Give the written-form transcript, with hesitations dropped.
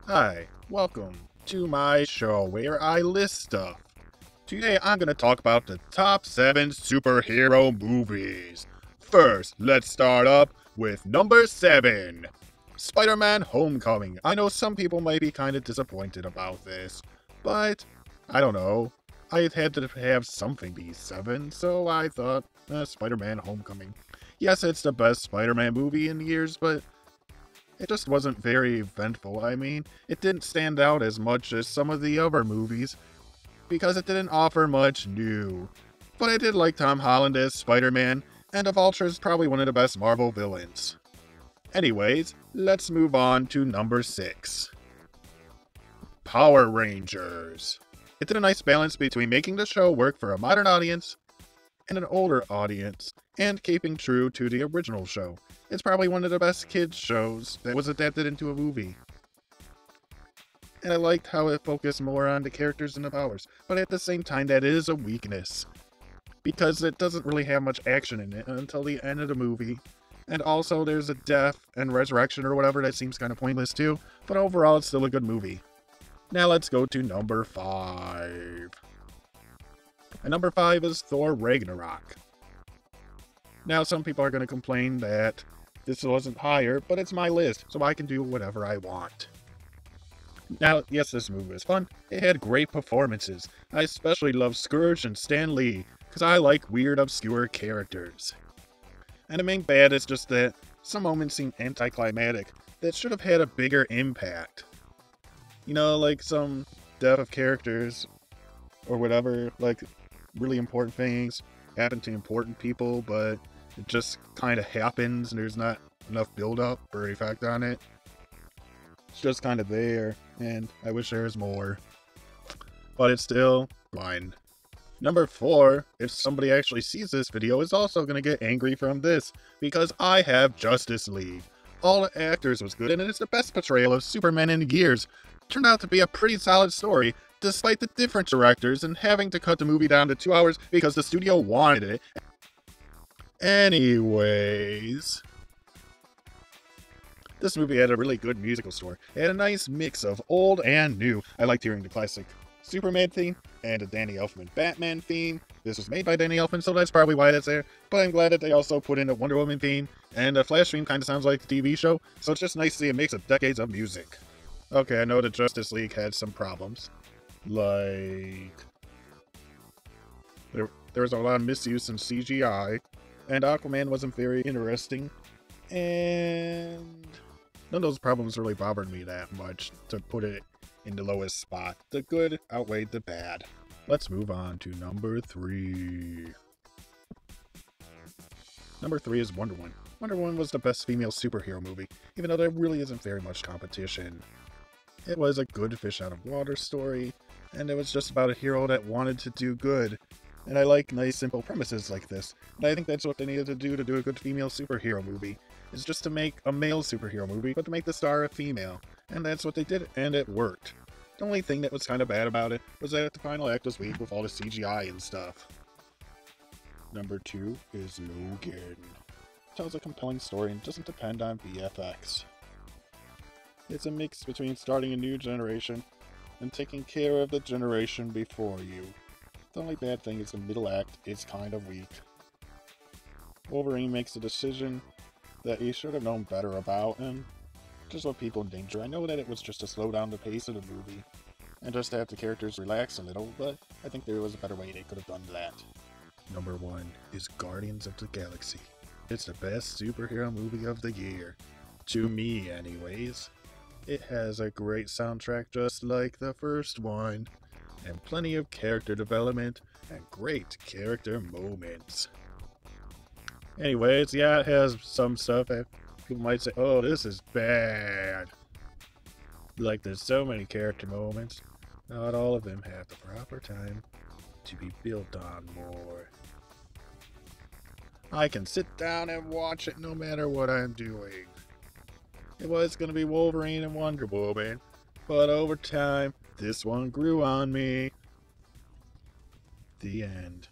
Hi, welcome to my show where I list stuff. Today I'm going to talk about the top 7 superhero movies. First, let's start up with number 7. SpiderMan Homecoming. I know some people might be kind of disappointed about this, but I don't know. I had to have something be 7, so I thought, Spider-Man Homecoming. Yes, it's the best Spider-Man movie in years, but it just wasn't very eventful. I mean, it didn't stand out as much as some of the other movies, because it didn't offer much new. But I did like Tom Holland as Spider-Man, and the Vulture is probably one of the best Marvel villains. Anyways, let's move on to number 6. Power Rangers. It did a nice balance between making the show work for a modern audience and an older audience, and keeping true to the original show. It's probably one of the best kids shows that was adapted into a movie. And I liked how it focused more on the characters and the powers, but at the same time that is a weakness, because it doesn't really have much action in it until the end of the movie. And also there's a death and resurrection or whatever that seems kind of pointless too, but overall it's still a good movie. Now let's go to number 5. And number 5 is Thor Ragnarok. Now some people are going to complain that this wasn't higher, but it's my list, so I can do whatever I want. Now, yes, this movie was fun. It had great performances. I especially love Scourge and Stan Lee, because I like weird, obscure characters. And the main bad is just that some moments seem anticlimactic that should have had a bigger impact. You know, like some death of characters, or whatever, like really important things happen to important people, but it just kind of happens and there's not enough build-up or effect on it. It's just kind of there, and I wish there was more. But it's still fine. Number 4, if somebody actually sees this video, is also going to get angry from this, because I have Justice League. All the actors was good, and it's the best portrayal of Superman in years. Turned out to be a pretty solid story, despite the different directors and having to cut the movie down to 2 hours because the studio wanted it. Anyways, this movie had a really good musical score. It had a nice mix of old and new. I liked hearing the classic Superman theme and the Danny Elfman Batman theme. This was made by Danny Elfman, so that's probably why that's there. But I'm glad that they also put in a Wonder Woman theme, and the Flash theme kind of sounds like the TV show, so it's just nice to see a mix of decades of music. Okay, I know the Justice League had some problems. Like, there was a lot of misuse in CGI, and Aquaman wasn't very interesting, and none of those problems really bothered me that much to put it in the lowest spot. The good outweighed the bad. Let's move on to number 3. Number 3 is Wonder Woman. Wonder Woman was the best female superhero movie, even though there really isn't very much competition. It was a good fish out of water story, and it was just about a hero that wanted to do good. And I like nice simple premises like this. And I think that's what they needed to do a good female superhero movie. Is just to make a male superhero movie, but to make the star a female. And that's what they did, and it worked. The only thing that was kind of bad about it was that the final act was weak with all the CGI and stuff. Number 2 is Logan. It tells a compelling story and doesn't depend on VFX. It's a mix between starting a new generation and taking care of the generation before you. The only bad thing is the middle act is kind of weak. Wolverine makes a decision that he should have known better about, and just with people in danger. I know that it was just to slow down the pace of the movie, and just to have the characters relax a little, but I think there was a better way they could have done that. Number 1 is Guardians of the Galaxy. It's the best superhero movie of the year. To me, anyways. It has a great soundtrack just like the first one, and plenty of character development and great character moments. Anyways, yeah, it has some stuff that people might say, oh, this is bad. Like, there's so many character moments. Not all of them have the proper time to be built on more. I can sit down and watch it no matter what I'm doing. It was going to be Wolverine and Wonder Woman, but over time, this one grew on me. The end.